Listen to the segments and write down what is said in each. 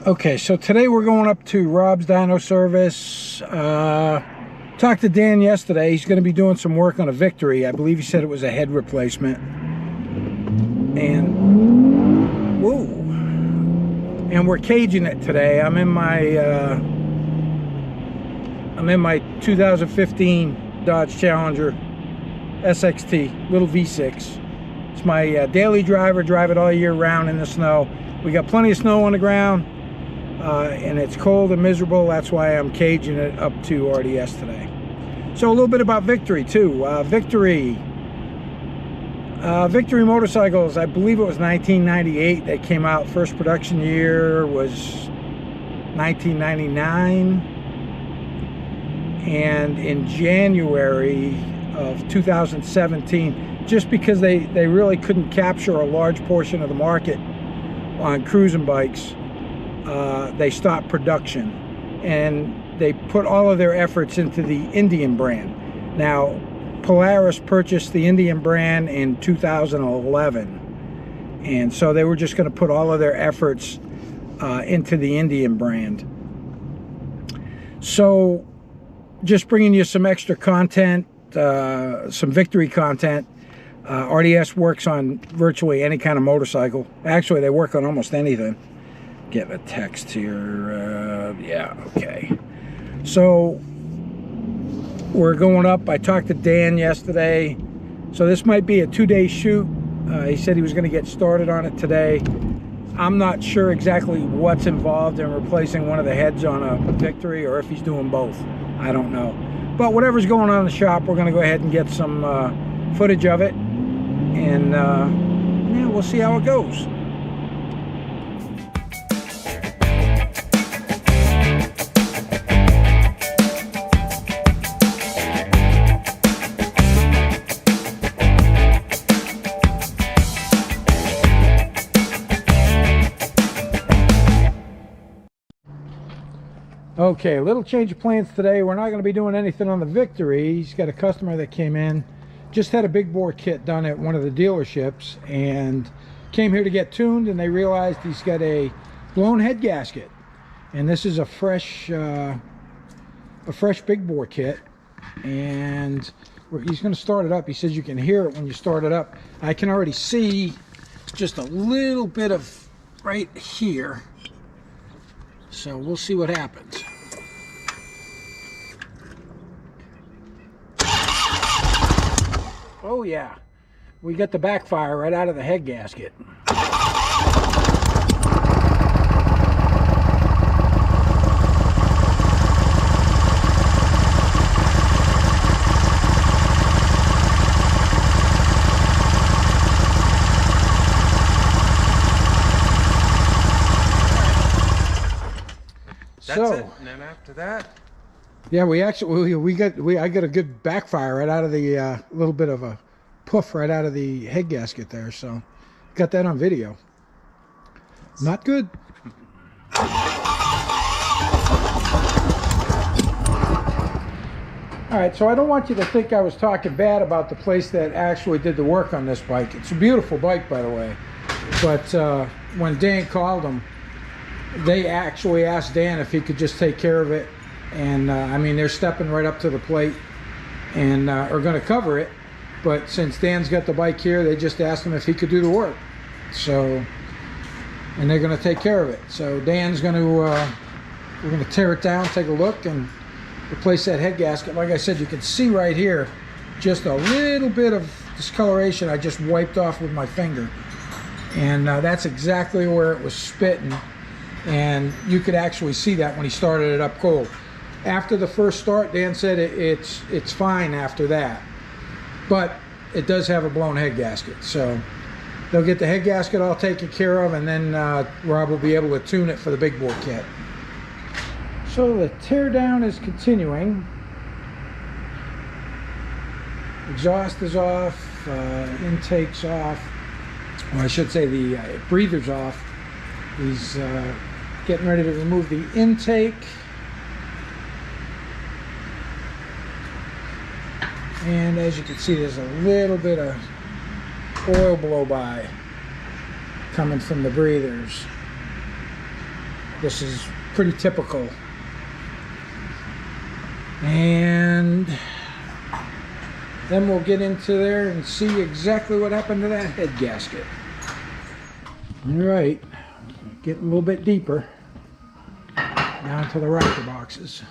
Okay, so today we're going up to Rob's Dyno Service. Talked to Dan yesterday. He's going to be doing some work on a Victory. I believe he said it was a head replacement. And whoa! And we're caging it today. I'm in my 2015 Dodge Challenger SXT, little V6. It's my daily driver. Drive it all year round in the snow. We got plenty of snow on the ground. And it's cold and miserable. That's why I'm caging it up to RDS today. So a little bit about Victory too. Victory motorcycles, I believe it was 1998 they came out. First production year was 1999. And in January of 2017, just because they really couldn't capture a large portion of the market on cruising bikes, they stopped production and they put all of their efforts into the Indian brand. Now, Polaris purchased the Indian brand in 2011, and so they were just going to put all of their efforts into the Indian brand. So just bringing you some extra content, some Victory content. RDS works on virtually any kind of motorcycle. Actually, they work on almost anything. Get a text here. Yeah, okay. So we're going up. I talked to Dan yesterday. So this might be a 2-day shoot. He said he was going to get started on it today. I'm not sure exactly what's involved in replacing one of the heads on a Victory, or if he's doing both. I don't know. But whatever's going on in the shop, we're going to go ahead and get some footage of it. And yeah, we'll see how it goes. Okay, a little change of plans today. We're not going to be doing anything on the Victory. He's got a customer that came in, just had a big bore kit done at one of the dealerships, and came here to get tuned, and they realized he's got a blown head gasket. And this is a fresh big bore kit, and he's going to start it up. He says you can hear it when you start it up. I can already see just a little bit of right here. So we'll see what happens. Oh yeah, we got the backfire right out of the head gasket. That's it. And then after that, yeah, I got a good backfire right out of the little bit of a puff right out of the head gasket there. So got that on video. Not good. All right, so I don't want you to think I was talking bad about the place that actually did the work on this bike. It's a beautiful bike, by the way. But when Dan called them, they actually asked Dan if he could just take care of it. And I mean, they're stepping right up to the plate and are going to cover it. But since Dan's got the bike here, they just asked him if he could do the work. So, and they're going to take care of it. So Dan's going to, we're going to tear it down, take a look, and replace that head gasket. Like I said, you can see right here, just a little bit of discoloration I just wiped off with my finger. And that's exactly where it was spitting. And you could actually see that when he started it up cold. After the first start, Dan said it's fine after that. But it does have a blown head gasket. So they'll get the head gasket all taken care of, and then Rob will be able to tune it for the big bore kit. So the tear down is continuing. Exhaust is off, intake's off. Well, I should say the breather's off. He's getting ready to remove the intake. And as you can see, there's a little bit of oil blow by coming from the breathers. This is pretty typical. And then we'll get into there and see exactly what happened to that head gasket. All right, getting a little bit deeper down to the rocker boxes.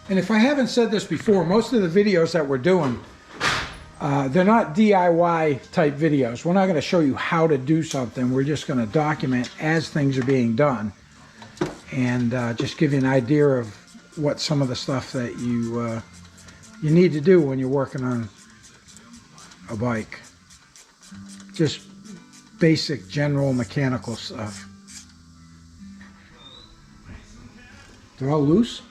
And if I haven't said this before, most of the videos that we're doing, they're not DIY type videos. We're not going to show you how to do something. We're just going to document as things are being done and just give you an idea of what some of the stuff that you need to do when you're working on a bike. Just basic general mechanical stuff. They're all loose?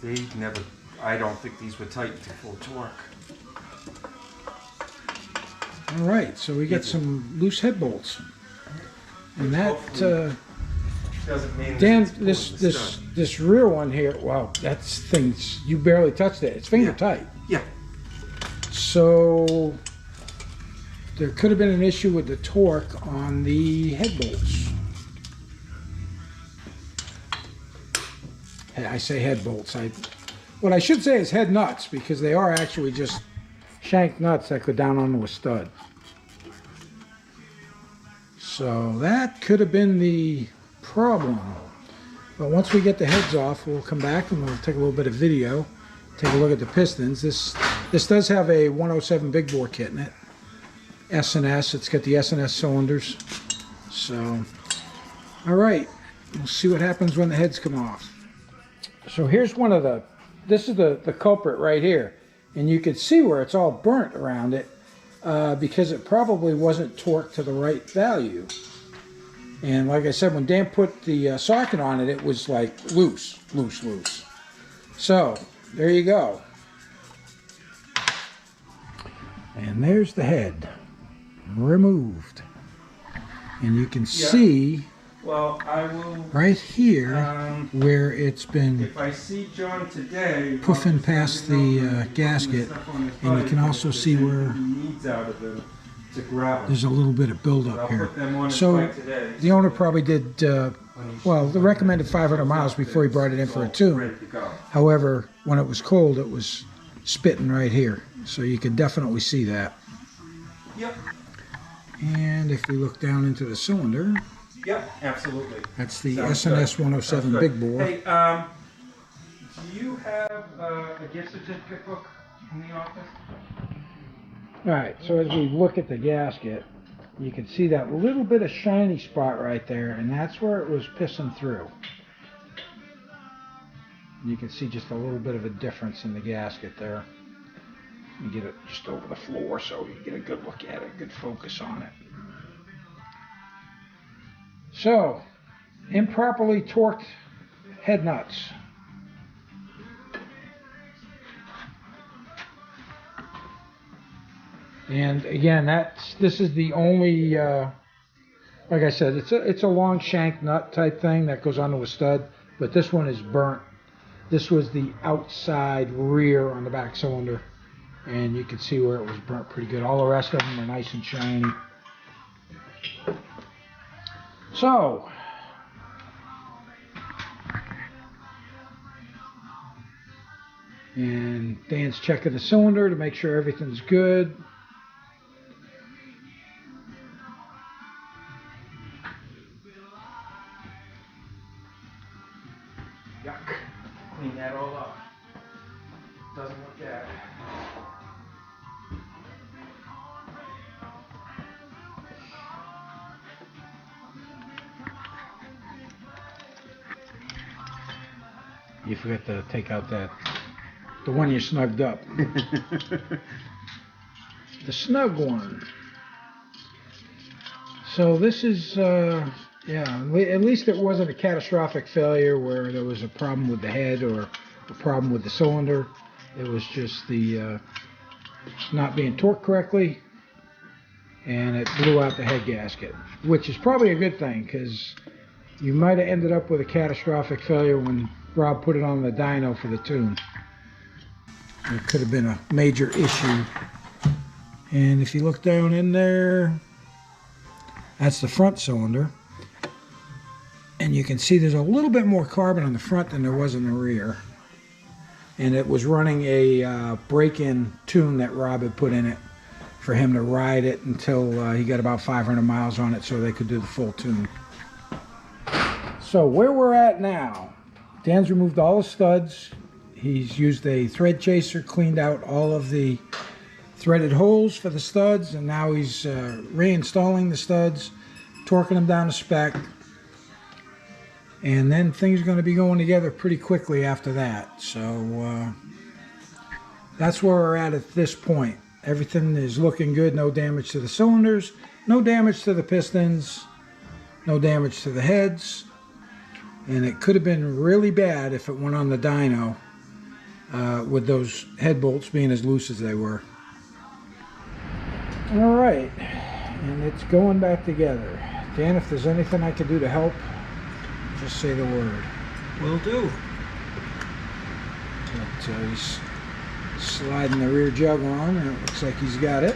They never, I don't think these were tightened to full torque. All right, so we got some loose head bolts. And that, doesn't mean Dan, that this rear one here, wow, that's things, you barely touched it. It's finger tight. Yeah. So there could have been an issue with the torque on the head bolts. I say head bolts. What I should say is head nuts, because they are actually just shank nuts that go down onto a stud. So that could have been the problem. But once we get the heads off, we'll come back and we'll take a little bit of video, take a look at the pistons. This does have a 107 big bore kit in it. S&S, it's got the S&S cylinders. So, all right, we'll see what happens when the heads come off. So here's one of the, this is the culprit right here. And you can see where it's all burnt around it because it probably wasn't torqued to the right value. And like I said, when Dan put the socket on it, it was like loose. So there you go. And there's the head removed. And you can see, well, I will, right here where it's been if I see John today, puffing past the gasket, and you can also see where there's a little bit of buildup here. So the owner probably did, well, the recommended 500 miles before he brought it in for a tune. However, when it was cold, it was spitting right here. So you can definitely see that. Yep. And if we look down into the cylinder, yep, absolutely. that's the S&S 107 big bore. Hey, do you have a gift certificate book in the office? All right, so as we look at the gasket, you can see that little bit of shiny spot right there, and that's where it was pissing through. You can see just a little bit of a difference in the gasket there. You get it just over the floor so you get a good look at it, good focus on it. So, improperly torqued head nuts. And again, this is the only, like I said, it's a long shank nut type thing that goes onto a stud, but this one is burnt. This was the outside rear on the back cylinder, and you can see where it was burnt pretty good. All the rest of them are nice and shiny. So, and Dan's checking the cylinder to make sure everything's good. Yuck. Clean that all up. Doesn't look bad. You forgot to take out the one you snugged up. The snug one. So this is, yeah, at least it wasn't a catastrophic failure where there was a problem with the head or a problem with the cylinder. It was just the not being torqued correctly, and it blew out the head gasket, which is probably a good thing because you might have ended up with a catastrophic failure when Rob put it on the dyno for the tune. There could have been a major issue And if you look down in there, that's the front cylinder. And you can see there's a little bit more carbon on the front than there was in the rear. And it was running a break-in tune that Rob had put in it for him to ride it until he got about 500 miles on it so they could do the full tune. So where we're at now, Dan's removed all the studs. He's used a thread chaser, cleaned out all of the threaded holes for the studs, and now he's reinstalling the studs, torquing them down to spec. And then things are going to be going together pretty quickly after that. So that's where we're at this point. Everything is looking good. No damage to the cylinders, no damage to the pistons, no damage to the heads. And it could have been really bad if it went on the dyno with those head bolts being as loose as they were. All right, and it's going back together. Dan, if there's anything I can do to help, just say the word. Will do. But, he's sliding the rear jug on, and it looks like he's got it.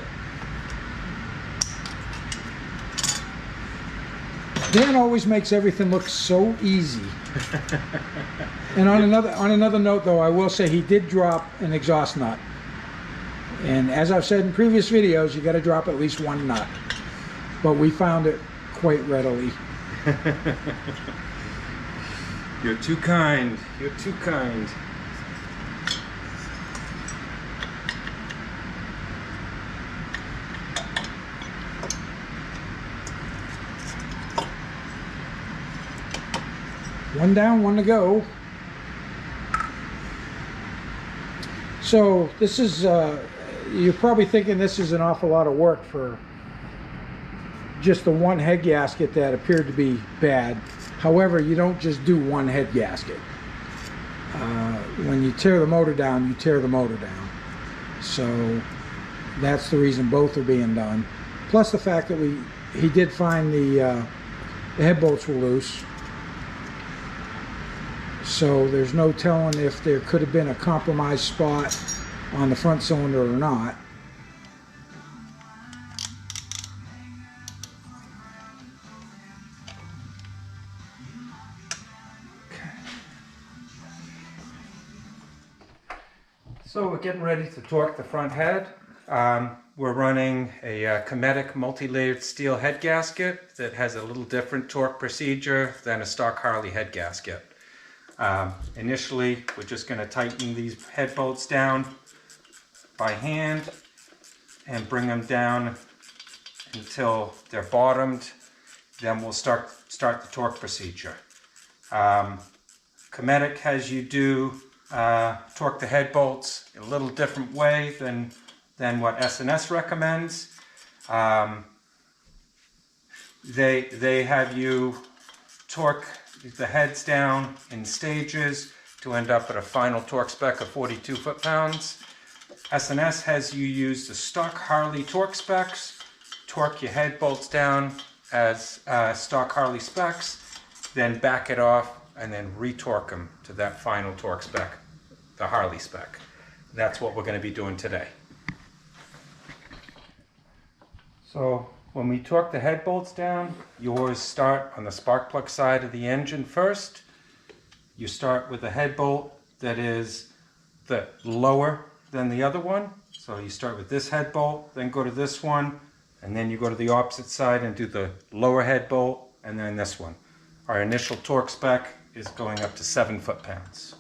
Dan always makes everything look so easy. And on another note, though, I will say he did drop an exhaust nut. And as I've said in previous videos, you got to drop at least one nut. But we found it quite readily. You're too kind. You're too kind. One down, one to go. So this is, you're probably thinking this is an awful lot of work for just the one head gasket that appeared to be bad. However, you don't just do one head gasket. When you tear the motor down, you tear the motor down. So that's the reason both are being done. Plus the fact that he did find the head bolts were loose. So there's no telling if there could have been a compromised spot on the front cylinder or not. So we're getting ready to torque the front head. We're running a Cometic multi-layered steel head gasket that has a little different torque procedure than a stock Harley head gasket. Initially, we're just going to tighten these head bolts down by hand and bring them down until they're bottomed. Then we'll start the torque procedure. Cometic has you do torque the head bolts in a little different way than what S&S recommends. They have you torque the heads down in stages to end up at a final torque spec of 42 foot-pounds. S&S has you use the stock Harley torque specs, torque your head bolts down as stock Harley specs, then back it off and then retorque them to that final torque spec, the Harley spec. That's what we're going to be doing today. So when we torque the head bolts down, you always start on the spark plug side of the engine first. You start with a head bolt that is the lower than the other one. So you start with this head bolt, then go to this one, and then you go to the opposite side and do the lower head bolt, and then this one. Our initial torque spec is going up to 7 foot-pounds.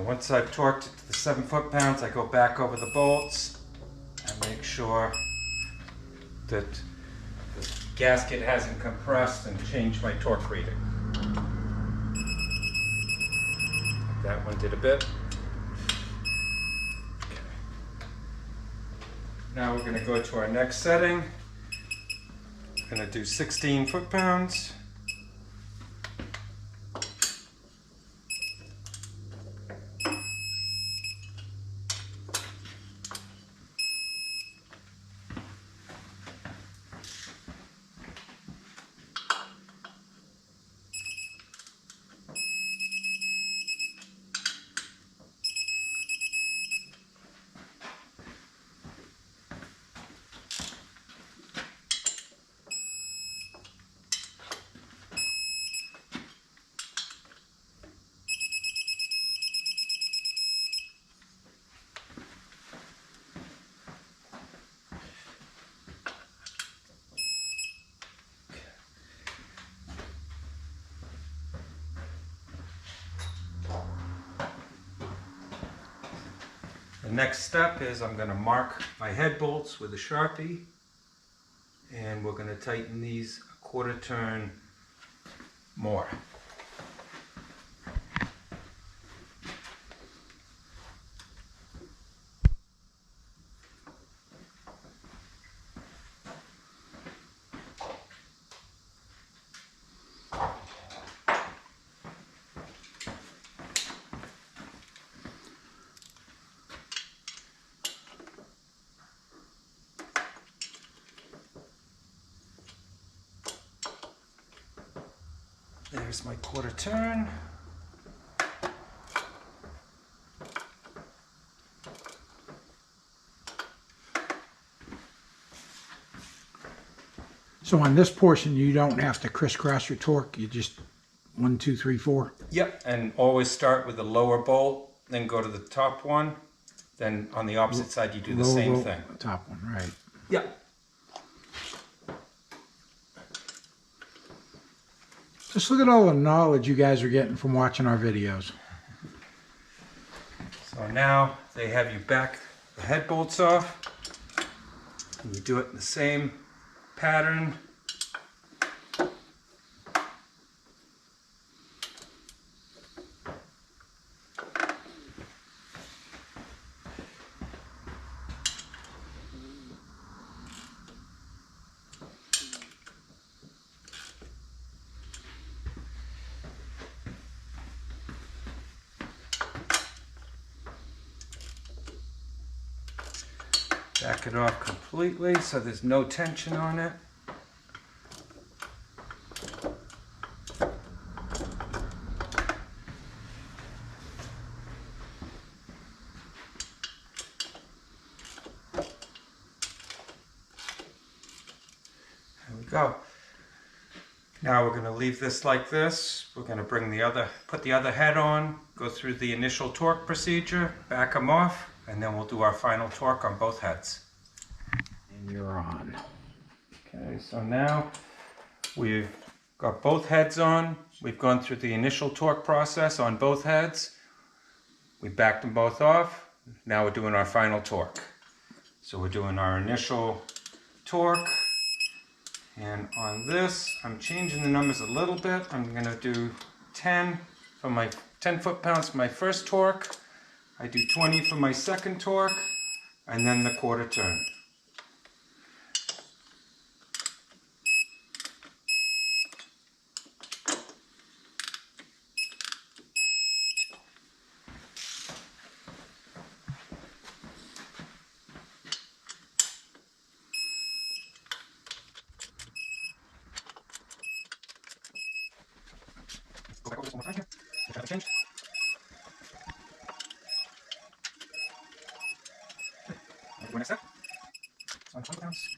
Once I've torqued it to the 7 foot-pounds, I go back over the bolts and make sure that the gasket hasn't compressed and change my torque reading. That one did a bit. Okay. Now we're going to go to our next setting. We're going to do 16 foot-pounds. The next step is I'm going to mark my head bolts with a Sharpie, and we're going to tighten these a quarter turn more. There's my quarter turn. So on this portion, you don't have to crisscross your torque. You just 1, 2, 3, 4. Yep, and always start with the lower bolt, then go to the top one. Then on the opposite side, you do the same Lower thing. bolt, top one, right. Yep. Just look at all the knowledge you guys are getting from watching our videos. So now they have you back the head bolts off. And you do it in the same pattern. Back it off completely so there's no tension on it. There we go. Now we're going to leave this like this. We're going to bring put the other head on, go through the initial torque procedure, back them off, and then we'll do our final torque on both heads. And you're on. Okay, so now we've got both heads on. We've gone through the initial torque process on both heads. We backed them both off. Now we're doing our final torque. So we're doing our initial torque. And on this, I'm changing the numbers a little bit. I'm going to do 10 for my 10 foot-pounds for my first torque. I do 20 for my second torque, and then the quarter turn. Go back over this one more time here. Make sure I changed. Okay. Go next step. So on 20 pounds.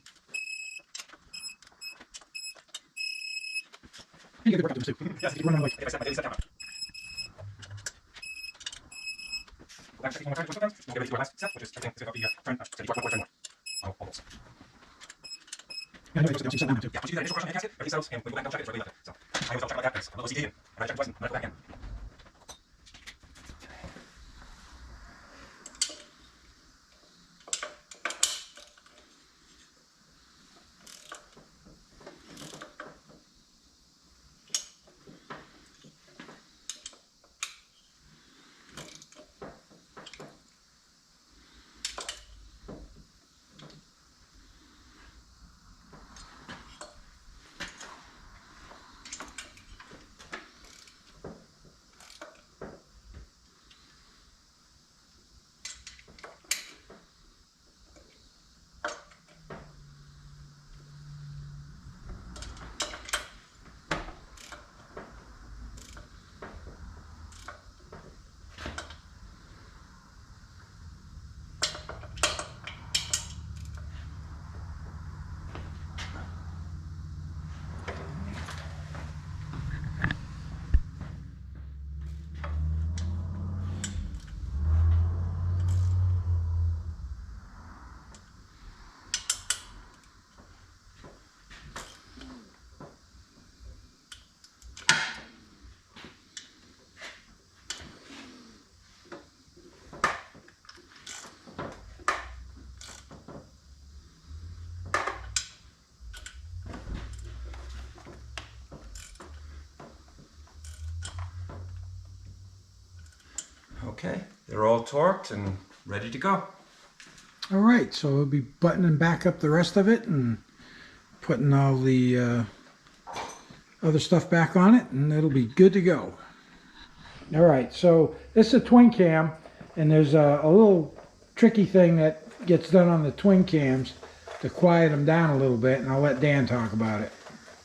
You get the work out to them too. Yes, Keep running like. if I set my daily set down. Go back one more time to 20 pounds. We'll get ready to do our last step, which is everything to help the turn, to the torque turn more. Almost. Yeah, I know it goes down too. Yeah, once you do that initial crushing and gasket, everything settles, and when we go back and double check it, it's already left it. So I always double check like that because I'm a little OCD, and when I check it twice, I'm going to go back in. Okay, they're all torqued and ready to go. All right, so we'll be buttoning back up the rest of it and putting all the other stuff back on it, and it'll be good to go. All right, so this is a twin cam, and there's a little tricky thing that gets done on the twin cams to quiet them down a little bit, and I'll let Dan talk about it.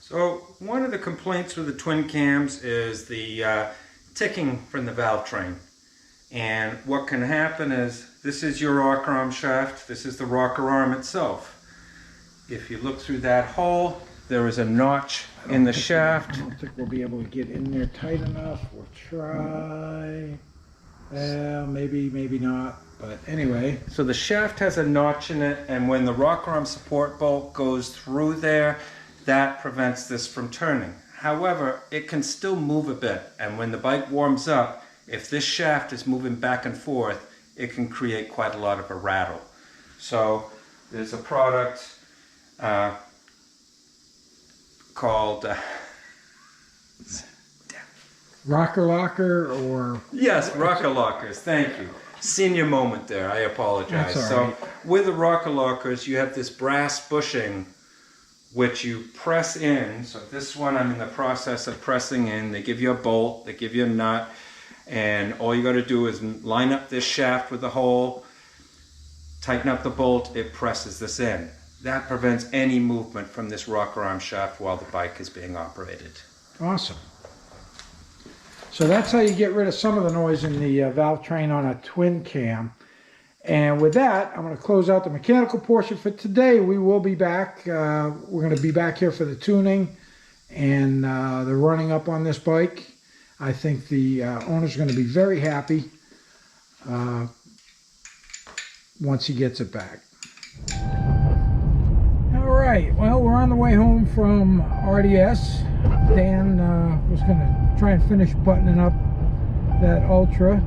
So one of the complaints with the twin cams is the ticking from the valve train. And what can happen is, this is your rocker arm shaft, this is the rocker arm itself. If you look through that hole, there is a notch in the shaft. I don't think we'll be able to get in there tight enough. We'll try. Well, maybe, maybe not. But anyway. So the shaft has a notch in it, and when the rocker arm support bolt goes through there, that prevents this from turning. However, it can still move a bit, and when the bike warms up, if this shaft is moving back and forth, it can create quite a lot of a rattle. So there's a product called Rocker locker, or yes, rocker lockers. Thank you. Senior moment there. I apologize. That's all right. So with the rocker lockers, you have this brass bushing which you press in. So this one I'm in the process of pressing in. They give you a bolt, they give you a nut, and all you got to do is line up this shaft with the hole, tighten up the bolt, it presses this in. That prevents any movement from this rocker arm shaft while the bike is being operated. awesome. So that's how you get rid of some of the noise in the valve train on a twin cam. And with that, I'm going to close out the mechanical portion for today. We will be back. We're going to be back here for the tuning and the running up on this bike. I think the owner's going to be very happy once he gets it back. All right, well, we're on the way home from RDS. Dan was going to try and finish buttoning up that Ultra.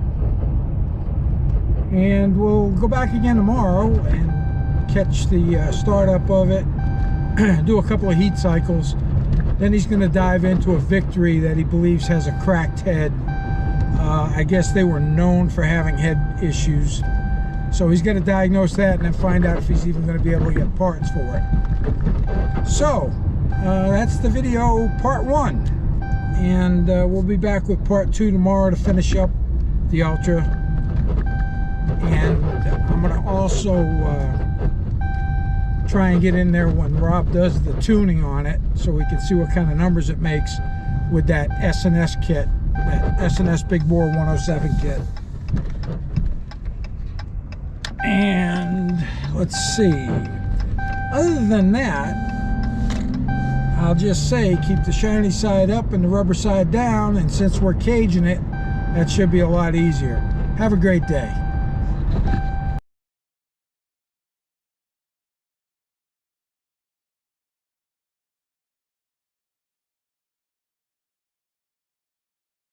And we'll go back again tomorrow and catch the startup of it, do a couple of heat cycles. Then he's going to dive into a Victory that he believes has a cracked head. I guess they were known for having head issues. So he's going to diagnose that and then find out if he's even going to be able to get parts for it. So that's the video part 1. And we'll be back with part 2 tomorrow to finish up the Ultra. And I'm going to also try and get in there when Rob does the tuning on it, so we can see what kind of numbers it makes with that S&S kit, that S&S Big Bore 107 kit. And let's see, other than that, I'll just say keep the shiny side up and the rubber side down, and since we're caging it, that should be a lot easier. Have a great day.